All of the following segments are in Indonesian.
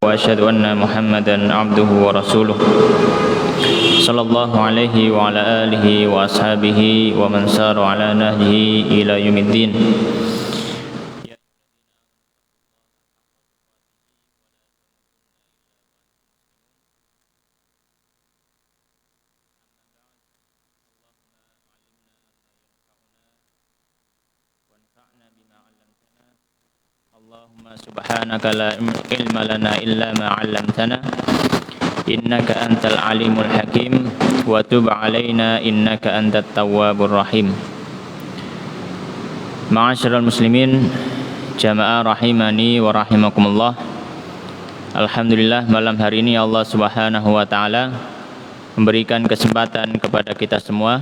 وأشهد أن محمدا عبده ورسوله صلى الله عليه وعلى آله وأصحابه ومن سار على نهجه إلى يوم الدين. Allahumma subhanaka la ilma lana illa ma 'allamtana innaka antal alimul hakim wa tub 'alaina innaka antat tawwabur rahim. Ma'asyiral muslimin jamaah rahimani wa rahimakumullah. Alhamdulillah malam hari ini Allah Subhanahu wa taala memberikan kesempatan kepada kita semua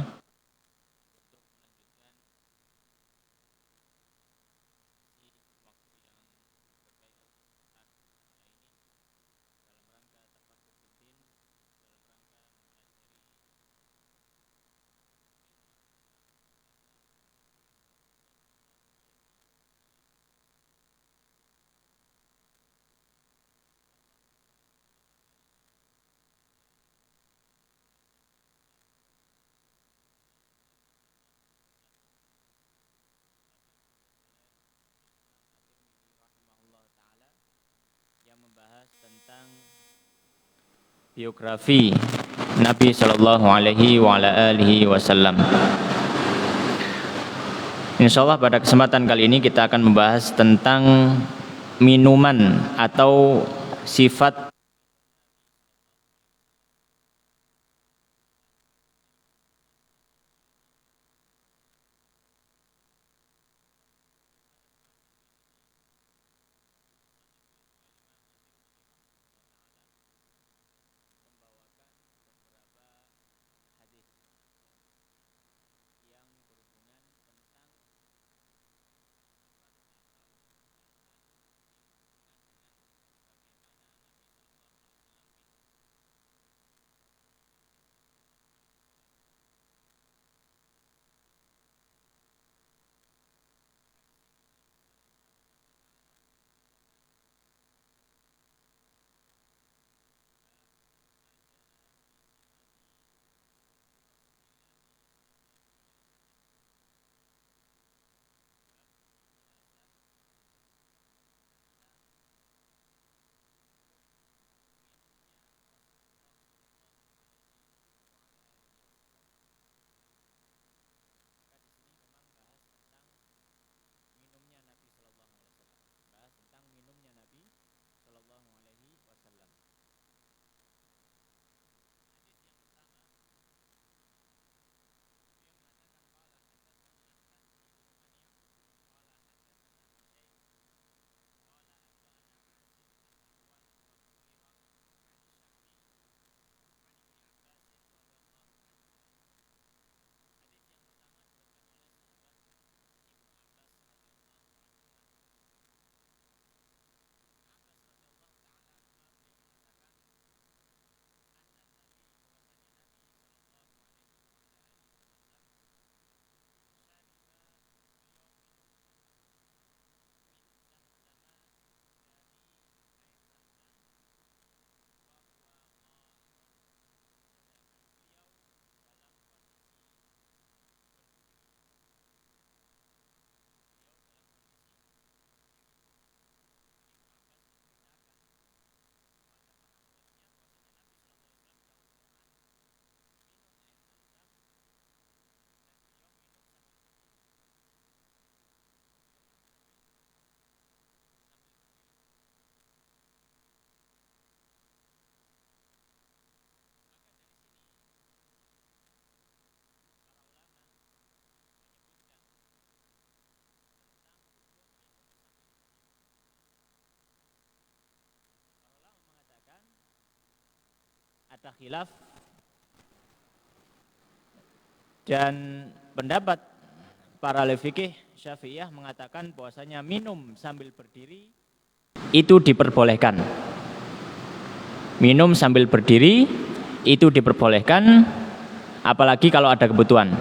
yang membahas tentang biografi Nabi Sallallahu Alaihi Wasallam. Insyaallah pada kesempatan kali ini kita akan membahas tentang minuman atau sifat ada khilaf dan pendapat para ahli fikih Syafi'iyah mengatakan bahwasanya minum sambil berdiri itu diperbolehkan. Minum sambil berdiri itu diperbolehkan, apalagi kalau ada kebutuhan.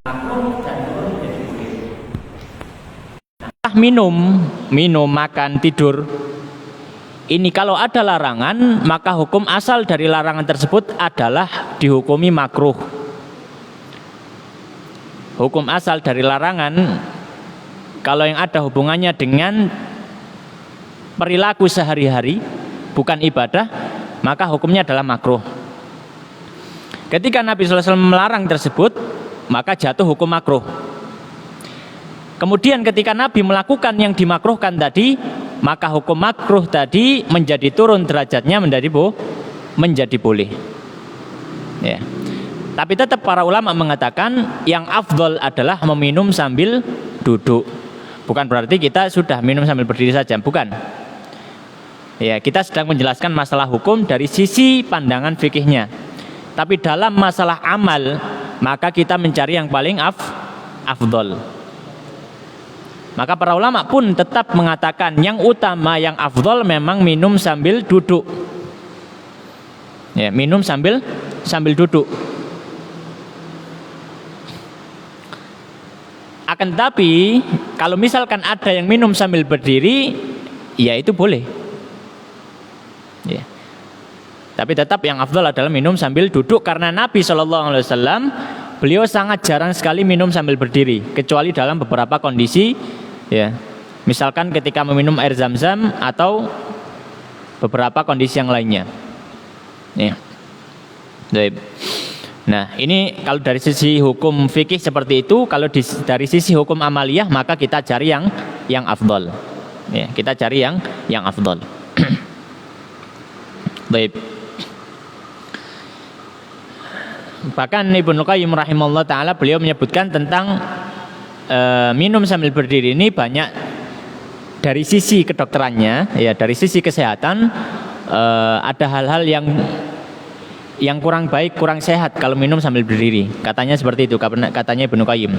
makruh dan turun menjadi boleh. Minum, makan, tidur. Ini kalau ada larangan, maka hukum asal dari larangan tersebut adalah dihukumi makruh. Hukum asal dari larangan kalau yang ada hubungannya dengan perilaku sehari-hari, bukan ibadah, maka hukumnya adalah makruh. Ketika Nabi SAW melarang tersebut, maka jatuh hukum makruh. Kemudian ketika Nabi melakukan yang dimakruhkan tadi, maka hukum makruh tadi menjadi turun derajatnya menjadi boleh. Ya. Tapi tetap para ulama mengatakan yang afdol adalah meminum sambil duduk. Bukan berarti kita sudah minum sambil berdiri saja, bukan. Ya, kita sedang menjelaskan masalah hukum dari sisi pandangan fikihnya. Tapi dalam masalah amal, maka kita mencari yang paling afdol. Maka para ulama pun tetap mengatakan yang utama, yang afdol memang minum sambil duduk. Ya, minum sambil duduk. Akan tetapi kalau misalkan ada yang minum sambil berdiri, ya itu boleh. Ya. Tapi tetap yang afdal adalah minum sambil duduk karena Nabi SAW beliau sangat jarang sekali minum sambil berdiri, kecuali dalam beberapa kondisi, ya. Misalkan ketika meminum air zam-zam atau beberapa kondisi yang lainnya. Ya. Baik. Nah, ini kalau dari sisi hukum fikih seperti itu. Kalau dari sisi hukum amaliyah, maka kita cari yang afdal. Ya, kita cari yang afdal. Baik. Bahkan Ibnu Qayyim rahimahullah taala beliau menyebutkan tentang minum sambil berdiri ini banyak dari sisi kedokterannya, ya, dari sisi kesehatan ada hal-hal yang kurang baik, kurang sehat kalau minum sambil berdiri. Katanya seperti itu, katanya Ibnu Qayyim.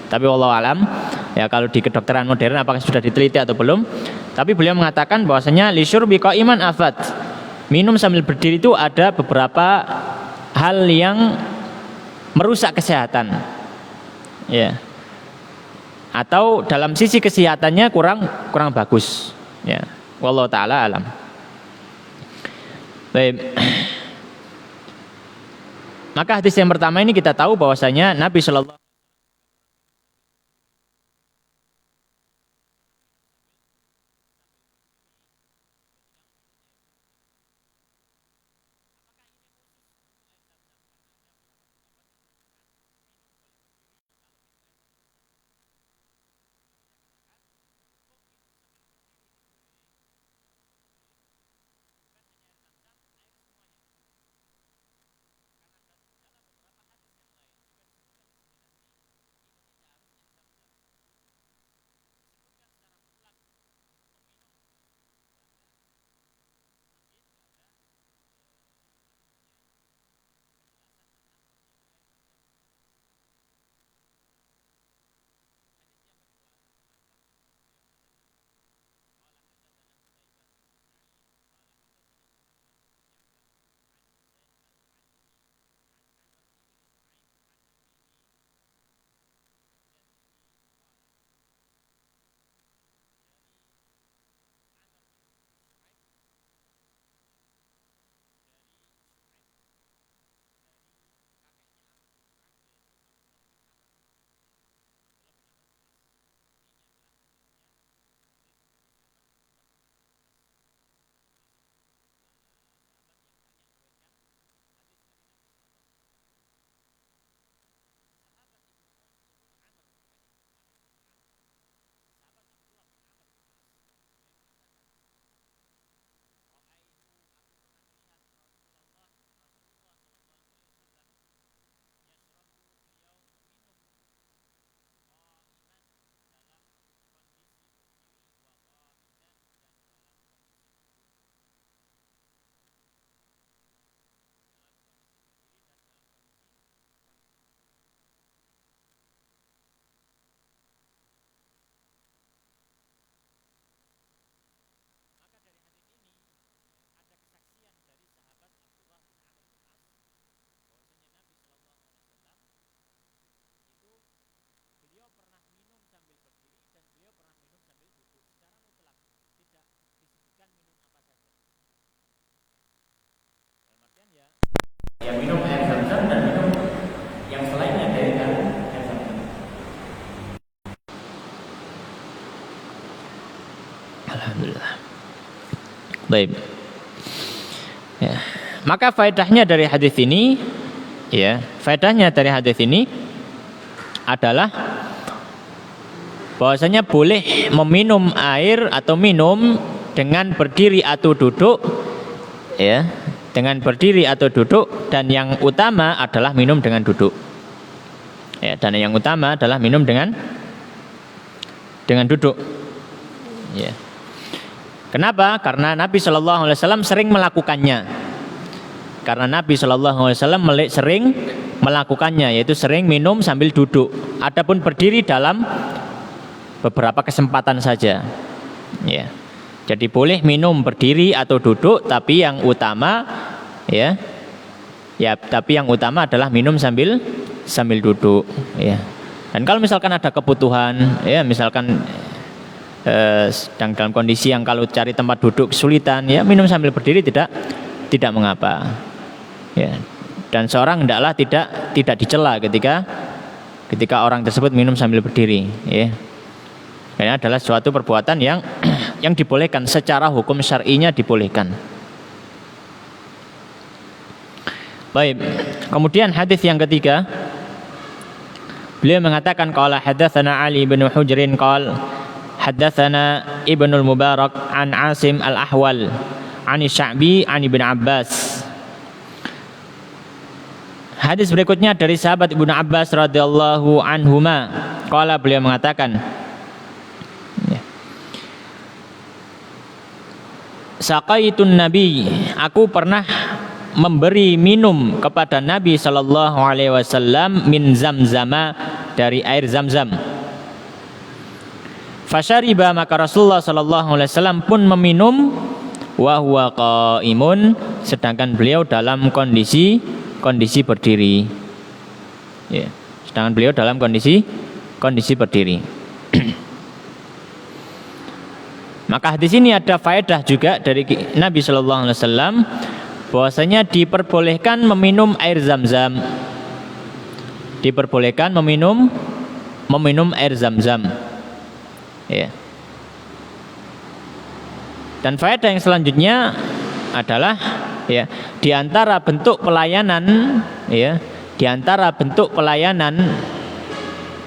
Tapi wallahu alam, ya, kalau di kedokteran modern apakah sudah diteliti atau belum. Tapi beliau mengatakan bahwasanya lisyurbi qa'iman afat. Minum sambil berdiri itu ada beberapa hal yang merusak kesehatan. Ya. Atau dalam sisi kesehatannya kurang bagus. Ya. Wallahu taala alam. Baik. Maka hadis yang pertama ini kita tahu bahwasanya Nabi Shallallahu Ya, minum air zam-zam dan minum yang selainnya dari air zam-zam. Alhamdulillah. Baik. Ya. Maka faedahnya dari hadis ini, ya, faedahnya dari hadis ini adalah bahwasanya boleh meminum air atau minum dengan berdiri atau duduk, ya, dengan berdiri atau duduk, dan yang utama adalah minum dengan duduk. Ya, dan yang utama adalah minum dengan duduk. Ya. Kenapa? Karena Nabi Shallallahu Alaihi Wasallam sering melakukannya. Karena Nabi Shallallahu Alaihi Wasallam sering melakukannya, yaitu sering minum sambil duduk. Adapun berdiri dalam beberapa kesempatan saja. Ya. Jadi boleh minum berdiri atau duduk, tapi yang utama, ya, tapi yang utama adalah minum sambil duduk. Ya. Dan kalau misalkan ada kebutuhan, ya, misalkan sedang dalam kondisi yang kalau cari tempat duduk kesulitan, ya, minum sambil berdiri tidak mengapa. Ya. Dan seorang hendaklah tidak dicela ketika orang tersebut minum sambil berdiri, ya. Ini adalah suatu perbuatan yang dibolehkan secara hukum syar'inya, dibolehkan. Baik. Kemudian hadis yang ketiga, beliau mengatakan qala hadatsana Ali bin Hujrin qala haddatsana Ibnul Mubarak an Asim al-Ahwal an Sya'bi an Ibnu Abbas. Hadis berikutnya dari sahabat Ibnu Abbas radhiyallahu anhuma, qala beliau mengatakan, saqaitun nabi, aku pernah memberi minum kepada Nabi sallallahu alaihi wasallam min zamzama, dari air Zamzam. Fasyariba, maka Rasulullah sallallahu alaihi wasallam pun meminum, wa huwa qaimun, sedangkan beliau dalam kondisi berdiri. Ya, sedangkan beliau dalam kondisi berdiri. Maka hadis ini ada faedah juga dari Nabi Shallallahu Alaihi Wasallam, bahwasanya diperbolehkan meminum air Zamzam, diperbolehkan meminum air Zamzam. Ya. Dan faedah yang selanjutnya adalah, ya, di antara bentuk pelayanan, ya, di antara bentuk pelayanan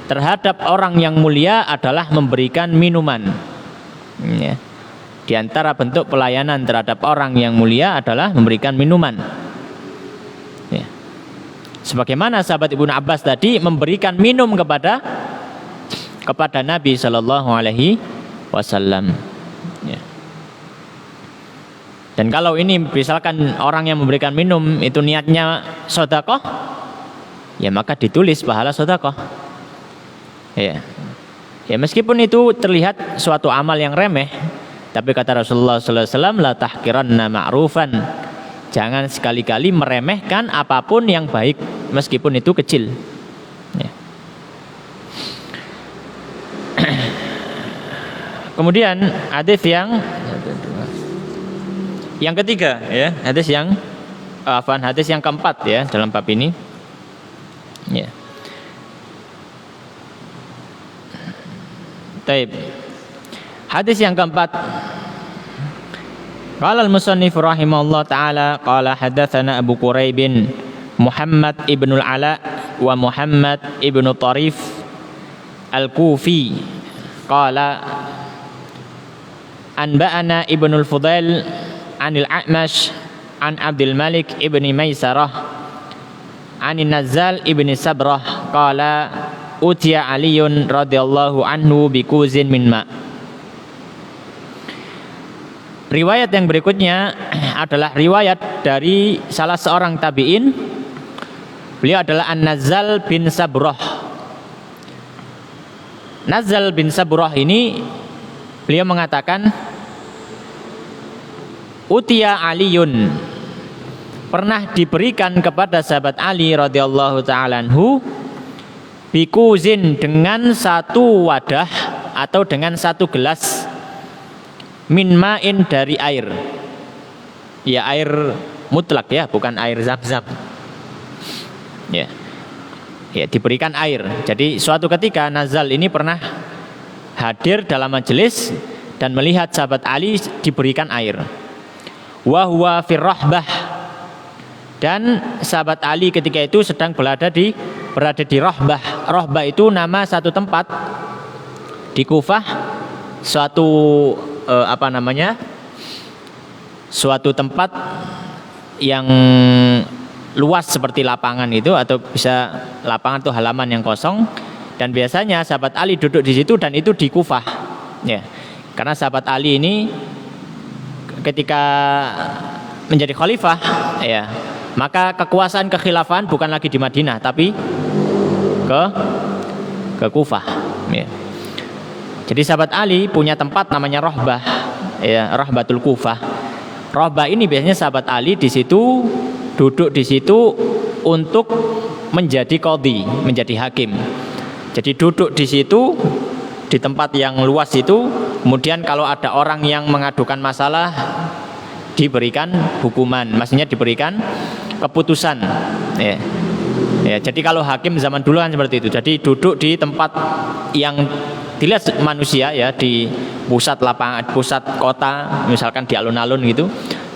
terhadap orang yang mulia adalah memberikan minuman. Ya. Di antara bentuk pelayanan terhadap orang yang mulia adalah memberikan minuman. Ya. Sebagaimana sahabat Ibnu Abbas tadi memberikan minum kepada Nabi Shallallahu Alaihi Wasallam. Ya. Dan kalau ini misalkan orang yang memberikan minum itu niatnya sedekah, ya maka ditulis pahala sedekah. Ya. Ya, meskipun itu terlihat suatu amal yang remeh, tapi kata Rasulullah sallallahu alaihi wasallam, la tahqiranna ma'rufan, jangan sekali-kali meremehkan apapun yang baik meskipun itu kecil. Ya. Kemudian hadis yang ketiga, ya, hadis yang keempat, ya, dalam bab ini. Ya. Taib. Hadis yang keempat, qala al-musannif rahimahullah ta'ala qala hadatsana Abu Quraib Muhammad ibn al-Ala wa Muhammad ibn Tarif al-Kufi qala anba'ana ibn al-Fudail anil A'mash an Abdul Malik ibn Maisarah anin Nazzal ibn Sabrah qala utiya Aliyun radhiyallahu anhu bikuzin min ma. Riwayat yang berikutnya adalah riwayat dari salah seorang tabi'in. Beliau adalah An-Nazzal bin Sabrah. Nazzal bin Sabrah ini beliau mengatakan, utiya Aliyun, pernah diberikan kepada sahabat Ali radhiyallahu ta'ala anhu bikuzin, dengan satu wadah atau dengan satu gelas, min ma'in, dari air. Ya, air mutlak, ya, bukan air Zam-Zam. Ya. Ya, diberikan air. Jadi suatu ketika Nazal ini pernah hadir dalam majelis dan melihat sahabat Ali diberikan air. Wa huwa fir rahbah. Dan sahabat Ali ketika itu sedang berada di Rahbah. Rahbah itu nama satu tempat di Kufah, suatu suatu tempat yang luas seperti lapangan itu, atau bisa lapangan atau halaman yang kosong, dan biasanya sahabat Ali duduk di situ, dan itu di Kufah. Ya. Karena sahabat Ali ini ketika menjadi khalifah, ya, maka kekuasaan kekhilafan bukan lagi di Madinah tapi ke Kufah. Ya. Jadi sahabat Ali punya tempat namanya Rahbah, ya, Rahbatul Kufah. Rahbah ini biasanya sahabat Ali di situ duduk di situ untuk menjadi qadhi, menjadi hakim. Jadi duduk di situ di tempat yang luas itu, kemudian kalau ada orang yang mengadukan masalah diberikan hukuman, maksudnya diberikan keputusan. Ya. Ya, jadi kalau hakim zaman dulu kan seperti itu. Jadi duduk di tempat yang dilihat manusia, ya, di pusat lapangan, pusat kota, misalkan di alun-alun gitu.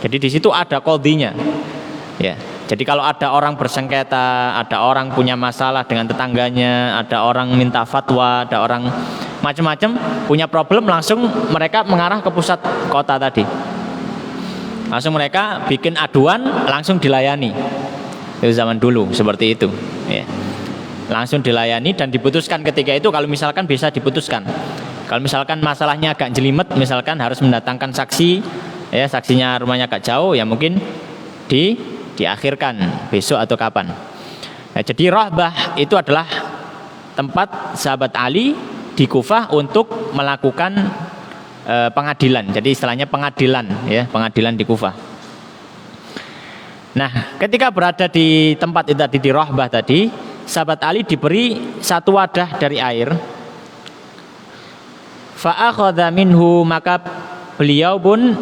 Jadi di situ ada qadhinya. Ya, jadi kalau ada orang bersengketa, ada orang punya masalah dengan tetangganya, ada orang minta fatwa, ada orang macam-macam punya problem, langsung mereka mengarah ke pusat kota tadi. Langsung mereka bikin aduan, langsung dilayani. Itu zaman dulu seperti itu. Ya. Langsung dilayani dan diputuskan ketika itu, kalau misalkan bisa diputuskan. Kalau misalkan masalahnya agak jelimet, misalkan harus mendatangkan saksi, ya, saksinya rumahnya agak jauh, ya mungkin diakhirkan besok atau kapan. Nah, jadi Rahbah itu adalah tempat sahabat Ali di Kufah untuk melakukan pengadilan. Jadi istilahnya pengadilan, ya, pengadilan di Kufah. Nah, ketika berada di tempat itu tadi, di Rahbah tadi, sahabat Ali diberi satu wadah dari air. Fa akhadha minhu, maka beliau pun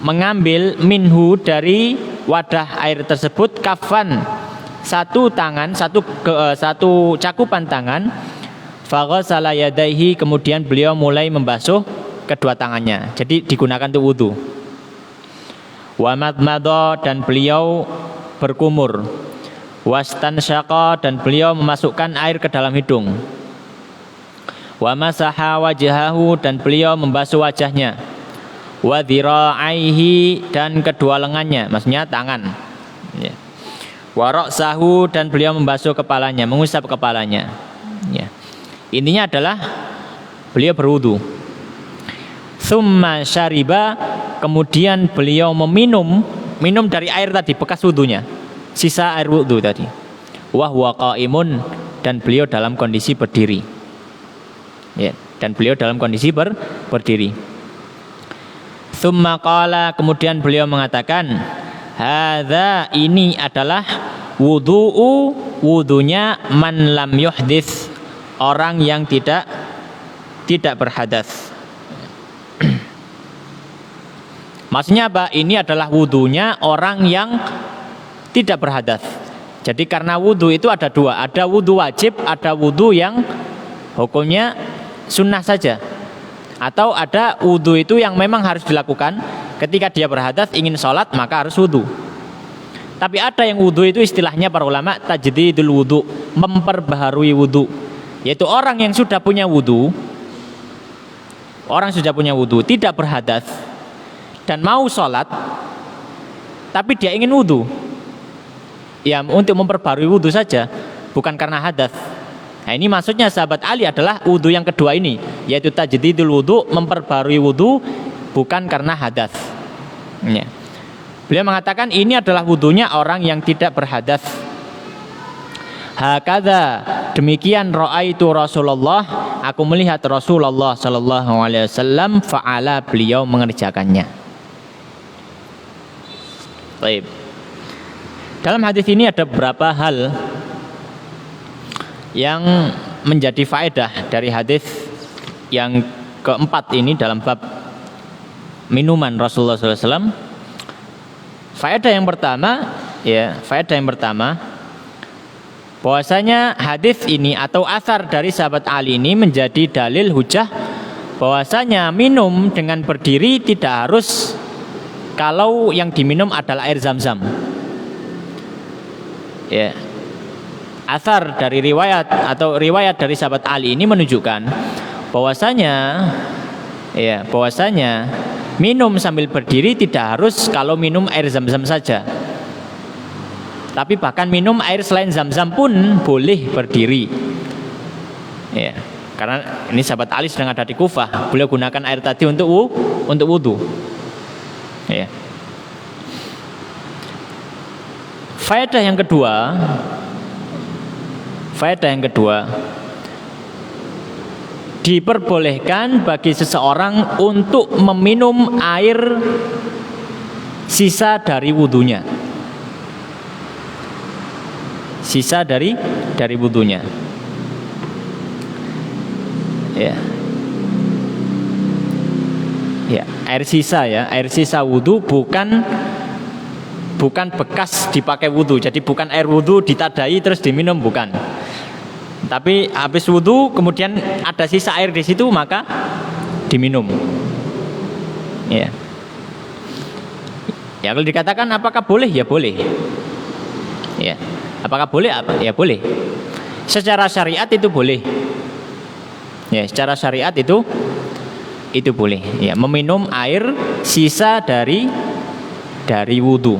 mengambil minhu dari wadah air tersebut kafan, satu tangan, satu cakupan tangan. Faghasala yadaihi, kemudian beliau mulai membasuh kedua tangannya. Jadi digunakan untuk wudu. Wa madmadha, dan beliau berkumur. Wastansyaqa, dan beliau memasukkan air ke dalam hidung. Wa masaha wajhahu, dan beliau membasuh wajahnya. Wa dhira'aihi, dan kedua lengannya, maksudnya tangan. Ya. Wa ra'sahu, dan beliau membasuh kepalanya, mengusap kepalanya. Ya. Intinya adalah beliau berwudu. Tsumma syariba, kemudian beliau minum dari air tadi, bekas wudunya, sisa air wudu tadi. Wa huwa qaimun, dan beliau dalam kondisi berdiri. Ya, dan beliau dalam kondisi berdiri. Tsumma qala, kemudian beliau mengatakan, hadza, ini adalah wudunya man lam yuhdits, orang yang tidak berhadas. Maksudnya apa? Ini adalah wudunya orang yang tidak berhadas. Jadi karena wudu itu ada dua, ada wudu wajib, ada wudu yang hukumnya sunnah saja, atau ada wudu itu yang memang harus dilakukan ketika dia berhadas ingin sholat, maka harus wudu. Tapi ada yang wudu itu istilahnya para ulama tajdidul wudu, memperbaharui wudu, yaitu orang yang sudah punya wudu, tidak berhadas dan mau sholat, tapi dia ingin wudu, ya untuk memperbarui wudu saja, bukan karena hadas. Nah, ini maksudnya sahabat Ali adalah wudu yang kedua ini, yaitu tajdidul wudu, memperbarui wudu, bukan karena hadas. Ya. Beliau mengatakan ini adalah wudunya orang yang tidak berhadas. Hakadha, demikian ra'aitu Rasulullah, aku melihat Rasulullah sallallahu alaihi wasallam fa'ala, beliau mengerjakannya. Baik. Dalam hadis ini ada beberapa hal yang menjadi faedah dari hadis yang keempat ini dalam bab minuman Rasulullah SAW. Faedah yang pertama, Bahwasanya hadis ini atau asar dari sahabat Ali ini menjadi dalil hujah bahwasanya minum dengan berdiri tidak harus kalau yang diminum adalah air Zam-Zam. Ya. Asar dari riwayat atau riwayat dari sahabat Ali ini menunjukkan bahwasanya minum sambil berdiri tidak harus kalau minum air Zam-Zam saja. Tapi bahkan minum air selain Zam-Zam pun boleh berdiri. Ya, karena ini sahabat Ali sedang ada di Kufah, beliau gunakan air tadi untuk wudu. Ya. Faedah yang kedua, diperbolehkan bagi seseorang untuk meminum air sisa dari wudunya. Sisa dari wudunya. Ya. Ya, air sisa wudu bukan bekas dipakai wudu. Jadi bukan air wudu ditadai terus diminum, bukan. Tapi habis wudu kemudian ada sisa air di situ maka diminum. Ya. Ya, kalau dikatakan apakah boleh? Ya boleh. Ya. Apakah boleh? Ya boleh. Secara syariat itu boleh. Ya, secara syariat itu boleh. Ya, meminum air sisa dari wudu.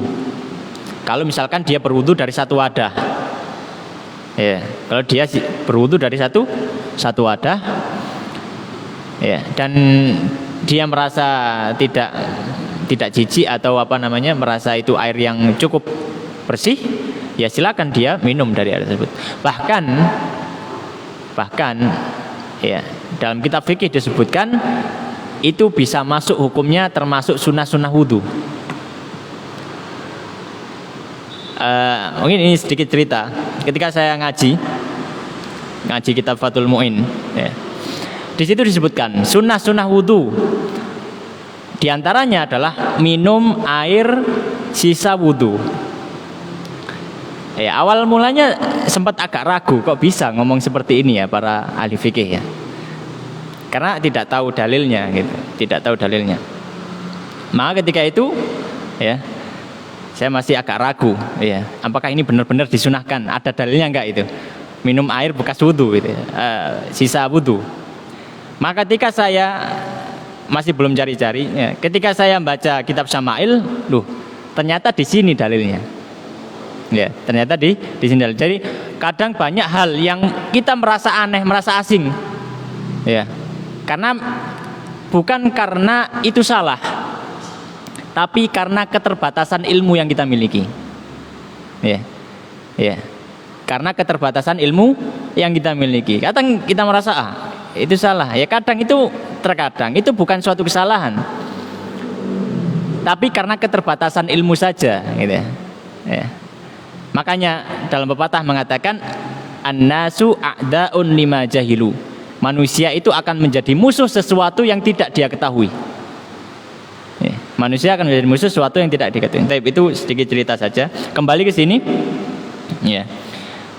Kalau misalkan dia berwudu dari satu wadah. Ya, kalau dia berwudu dari satu wadah. Ya, dan dia merasa tidak jijik atau merasa itu air yang cukup bersih, ya silakan dia minum dari air tersebut. Bahkan ya, dalam kitab fikih disebutkan itu bisa masuk hukumnya termasuk sunnah wudu. Mungkin ini sedikit cerita. Ketika saya ngaji kitab Fathul Mu'in, ya, di situ disebutkan sunnah wudu. Di antaranya adalah minum air sisa wudu. Ya, awal mulanya sempat agak ragu, kok bisa ngomong seperti ini ya para ahli fikih ya. Karena tidak tahu dalilnya gitu, Maka ketika itu ya saya masih agak ragu ya, apakah ini benar-benar disunahkan? Ada dalilnya enggak itu? Minum air bekas wudu gitu, sisa wudu. Maka ketika saya masih belum cari-cari ya, ketika saya baca kitab Syama'il, ternyata di sini dalilnya. Ya, ternyata di sini dalil. Jadi kadang banyak hal yang kita merasa aneh, merasa asing. Ya. Bukan karena itu salah, tapi karena keterbatasan ilmu yang kita miliki. Ya. Karena keterbatasan ilmu yang kita miliki. Kadang kita merasa itu salah. Ya terkadang itu bukan suatu kesalahan. Tapi karena keterbatasan ilmu saja, gitu ya. Ya. Makanya dalam pepatah mengatakan an-nasu a'da'un lima jahilu. Manusia itu akan menjadi musuh sesuatu yang tidak dia ketahui. Ya, manusia akan menjadi musuh sesuatu yang tidak diketahui. Tapi itu sedikit cerita saja. Kembali ke sini. Ya.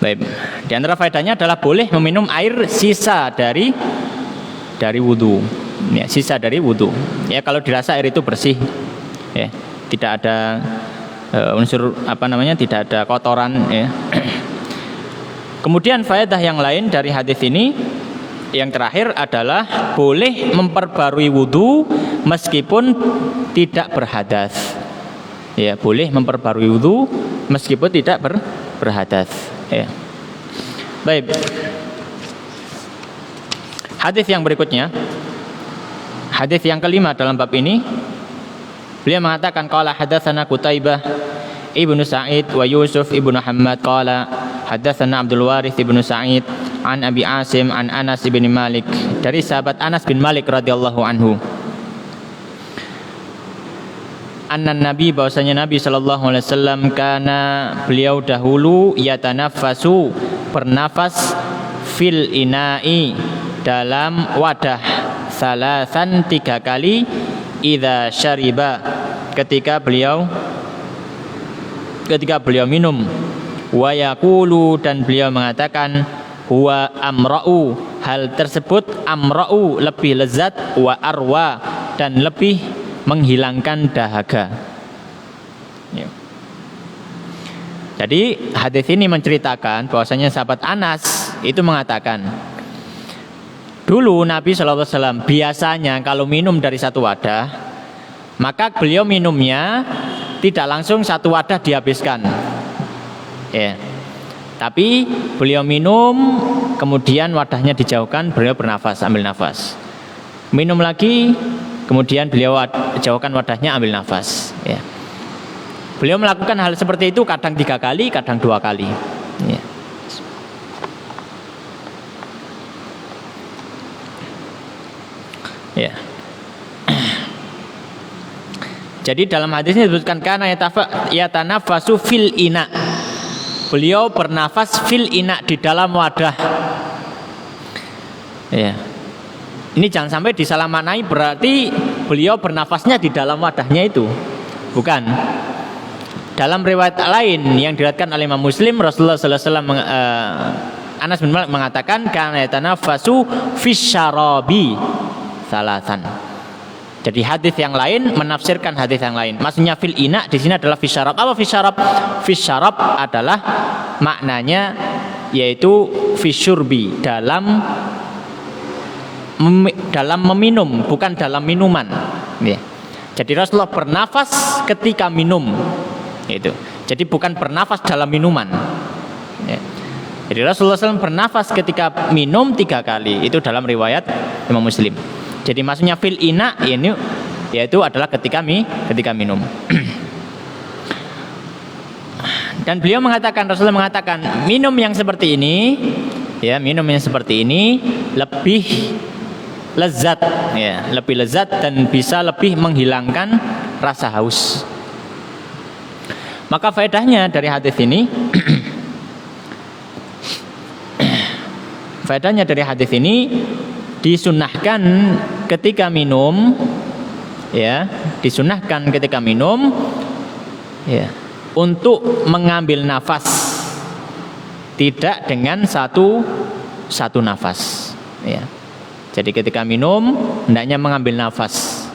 Baik. Di antara faedahnya adalah boleh meminum air sisa dari wudu. Ya, sisa dari wudu. Ya, kalau dirasa air itu bersih. Ya, tidak ada unsur tidak ada kotoran ya. Kemudian faedah yang lain dari hadis ini yang terakhir adalah boleh memperbarui wudu meskipun tidak berhadas. Ya, boleh memperbarui wudu meskipun tidak berhadas ya. Baik. Hadis yang berikutnya, hadis yang kelima dalam bab ini, beliau mengatakan qala hadatsana Qutaibah ibnu Sa'id wa Yusuf ibnu Muhammad qala hadatsana Abdul Warith ibnu Sa'id an Abi Asim an Anas bin Malik, dari sahabat Anas bin Malik radhiyallahu anhu. Annan Nabi, bahwasanya Nabi sallallahu alaihi wasallam kana, beliau dahulu yatanaffasu, bernafas fil ina'i, dalam wadah, salasan, 3 kali, idza syariba, ketika beliau minum, Wa yaqulu, dan beliau mengatakan huwa amra'u, hal tersebut amra'u, lebih lezat, wa arwa, dan lebih menghilangkan dahaga. Ya. Jadi hadis ini menceritakan bahwasanya sahabat Anas itu mengatakan, dulu Nabi SAW biasanya kalau minum dari satu wadah, maka beliau minumnya tidak langsung satu wadah dihabiskan. Ya. Tapi beliau minum, kemudian wadahnya dijauhkan, beliau bernafas, ambil nafas. Minum lagi, kemudian beliau jauhkan wadahnya, ambil nafas. Ya. Beliau melakukan hal seperti itu kadang 3 kali, kadang 2 kali. Ya. Ya. Jadi dalam hadis ini disebutkan karena yatanafasu fil ina. Beliau bernafas fil ina, di dalam wadah. Ya. Ini jangan sampai disalahmaknai berarti beliau bernafasnya di dalam wadahnya itu. Bukan. Dalam riwayat lain yang diriwayatkan oleh Imam Muslim, Rasulullah sallallahu alaihi wasallam Anas bin Malik mengatakan kana yatanafasu fisyarabi salasan. Jadi hadis yang lain menafsirkan hadis yang lain. Maksudnya fil ina di sini adalah fisyarab. Apa fisyarab? Fisyarab adalah maknanya yaitu fisyurbi, dalam meminum, bukan dalam minuman. Ya. Jadi Rasulullah bernafas ketika minum. Itu. Jadi bukan bernafas dalam minuman. Ya. Jadi Rasulullah SAW bernafas ketika minum 3 kali. Itu dalam riwayat Imam Muslim. Jadi maksudnya fil ina ini yaitu adalah ketika minum. Dan beliau mengatakan, Rasulullah mengatakan, minum yang seperti ini, ya, minum yang seperti ini lebih lezat, ya, lebih lezat dan bisa lebih menghilangkan rasa haus. Maka faedahnya dari hadis ini faedahnya dari hadis ini disunahkan ketika minum, ya, disunahkan ketika minum, ya, untuk mengambil nafas, tidak dengan satu nafas, ya. Jadi ketika minum hendaknya mengambil nafas.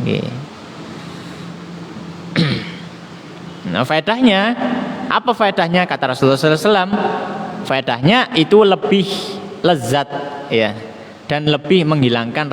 Okay. Nah, faedahnya apa? Faedahnya kata Rasulullah SAW, faedahnya itu lebih lezat, ya, dan lebih menghilangkan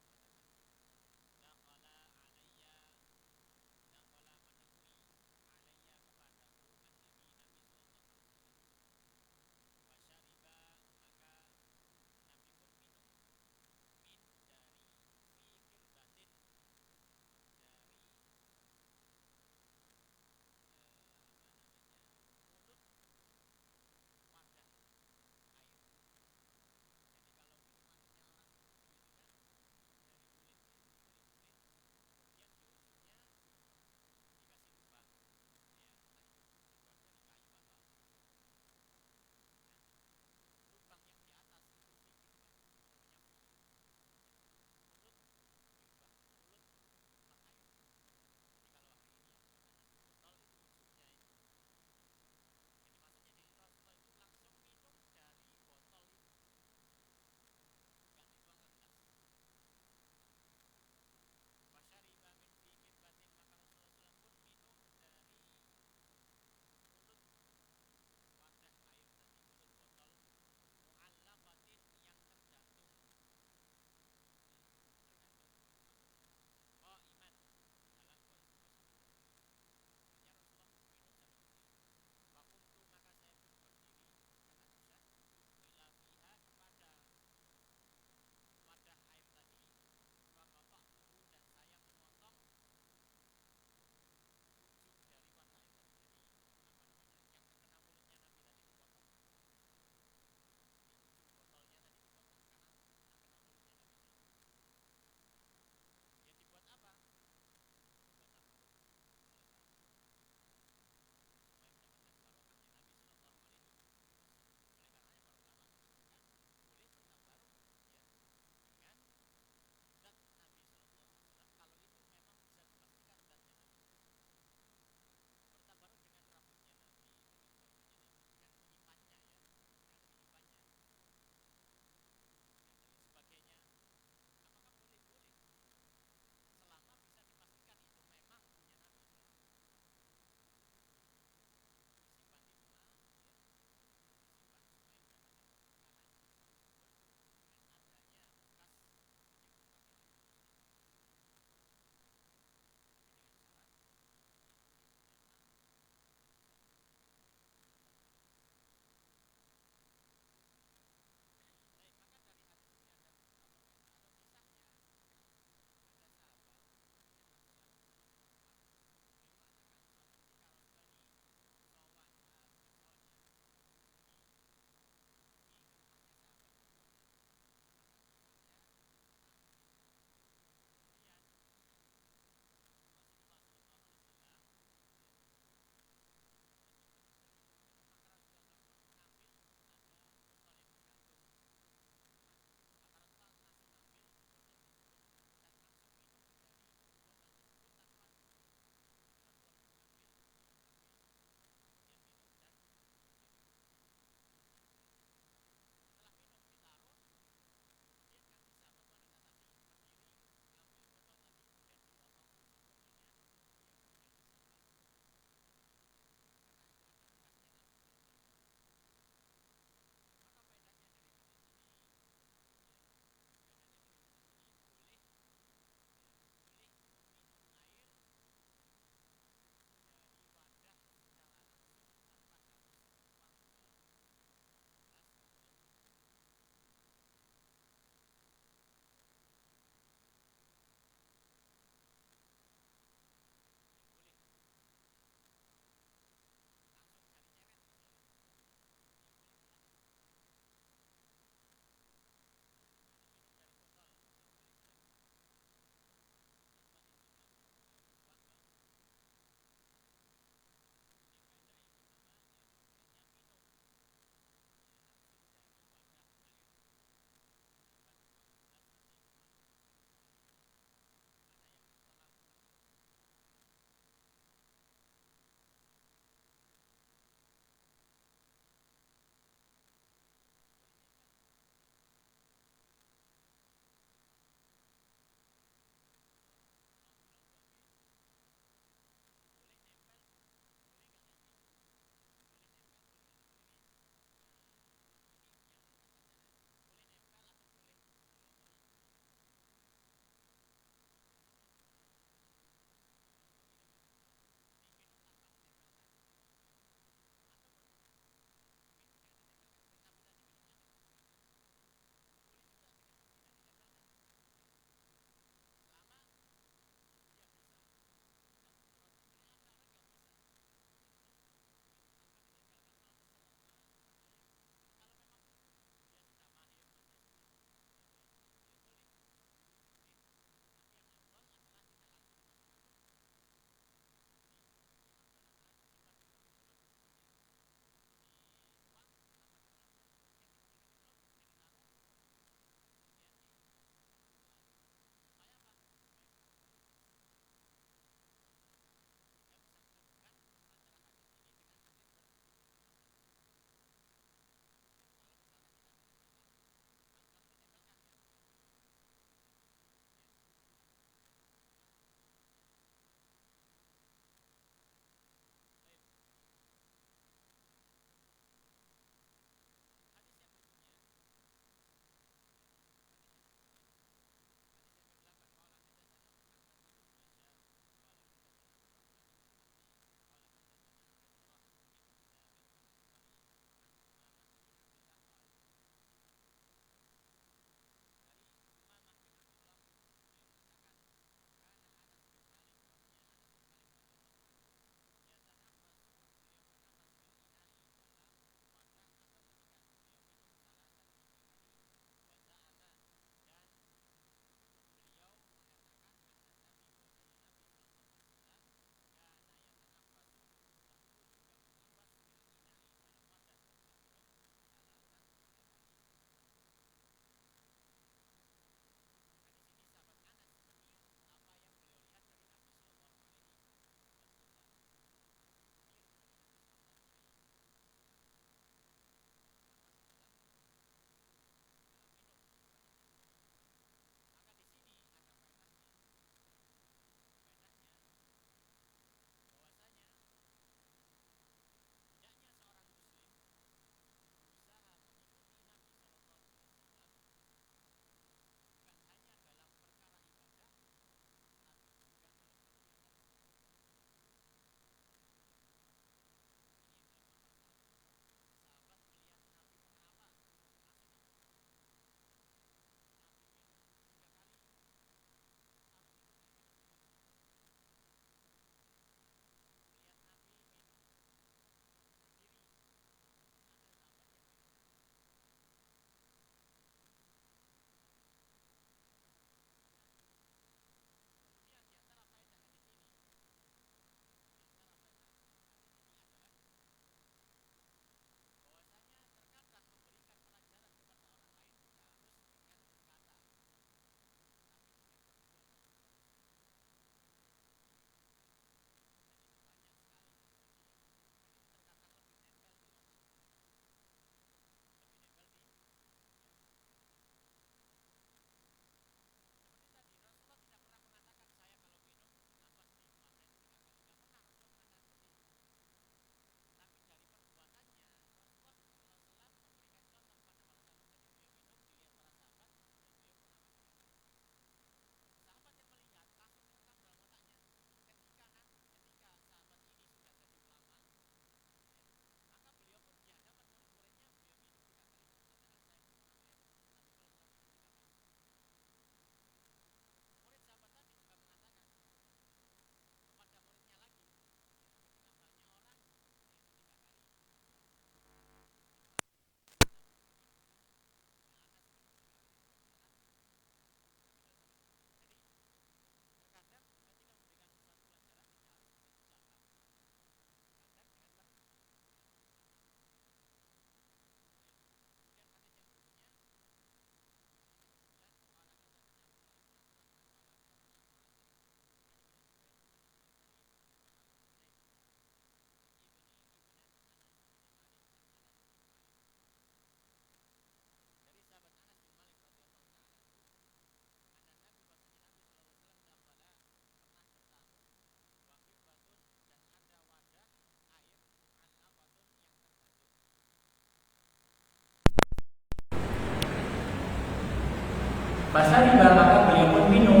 Fasariba maka beliau pun minum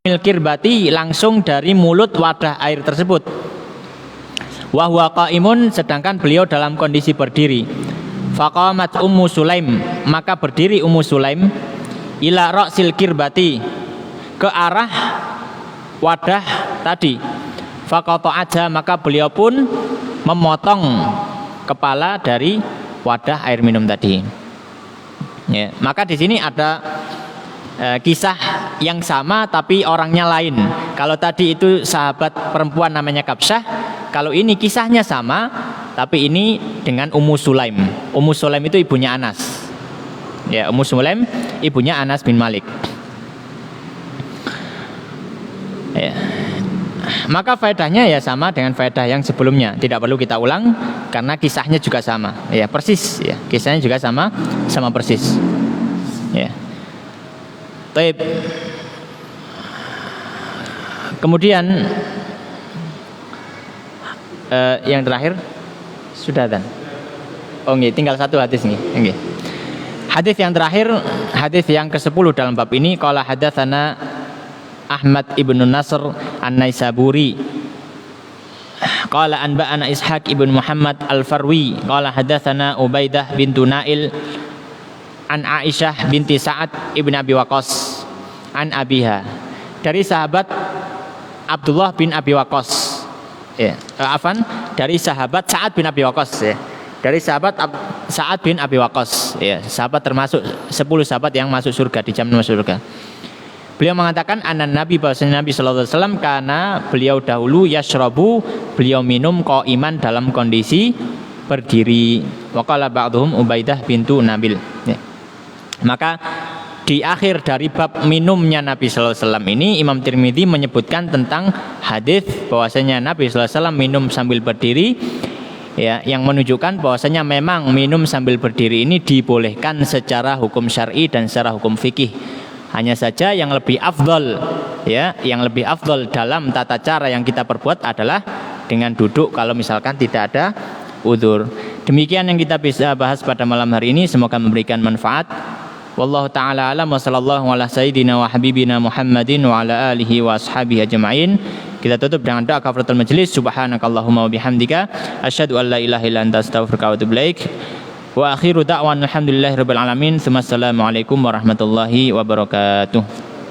milkirbati langsung dari mulut wadah air tersebut. Wa huwa qaimun sedangkan beliau dalam kondisi berdiri. Faqamat Ummu Sulaim maka berdiri Ummu Sulaim ila ra'sil kirbati ke arah wadah tadi. Faqata'atha maka beliau pun memotong kepala dari wadah air minum tadi. Ya, maka di sini ada kisah yang sama tapi orangnya lain. Kalau tadi itu sahabat perempuan namanya Kabsyah, kalau ini kisahnya sama tapi ini dengan Ummu Sulaim. Ummu Sulaim itu ibunya Anas. Ya, Ummu Sulaim ibunya Anas bin Malik. Ya. Maka faedahnya ya sama dengan faedah yang sebelumnya, tidak perlu kita ulang karena kisahnya juga sama. Ya, persis ya. Kisahnya juga sama persis. Ya. Baik. Kemudian yang terakhir sudah dan. Oh nggih, tinggal satu hadis nih. Nggih. Hadis yang terakhir, hadis yang ke-10 dalam bab ini, qala hadatsana Ahmad ibn Nasr An-Naisaburi qala anba'ana Ishaq ibn Muhammad Al-Farwi qala hadatsana Ubaidah bintu Nail an Aisyah binti Sa'ad ibn Abi Waqqas an abiha dari sahabat Abdullah bin Abi Waqqas ya, dari sahabat Sa'ad bin Abi Waqqas ya. Dari sahabat Sa'ad bin Abi Waqqas ya, sahabat termasuk 10 sahabat yang masuk surga, dijamin masuk surga. Beliau mengatakan anan Nabi bahwasanya Nabi sallallahu alaihi wasallam karena beliau dahulu yashrabu beliau minum qaiman dalam kondisi berdiri. Wa qala ba'dhum Ubaidah bintu Nabil ya. Maka di akhir dari bab minumnya Nabi sallallahu alaihi wasallam ini Imam Tirmidzi menyebutkan tentang hadis bahwasanya Nabi sallallahu alaihi wasallam minum sambil berdiri ya, yang menunjukkan bahwasanya memang minum sambil berdiri ini dibolehkan secara hukum syar'i dan secara hukum fikih. Hanya saja yang lebih afdal ya, yang lebih afdal dalam tata cara yang kita perbuat adalah dengan duduk kalau misalkan tidak ada udzur. Demikian yang kita bisa bahas pada malam hari ini, semoga memberikan manfaat. Wallahu taala alam wa sallallahu ala sayyidina wa habibina Muhammadin wa ala alihi wa ashabihi ajma'in. Kita tutup dengan doa kafaratul majlis. Subhanakallahumma wa bihamdika asyhadu an la ilaha illa anta astaghfiruka wa atubu ilaik. Wa akhiru da'wan alhamdulillahirabbil alamin. Assalamualaikum warahmatullahi wabarakatuh.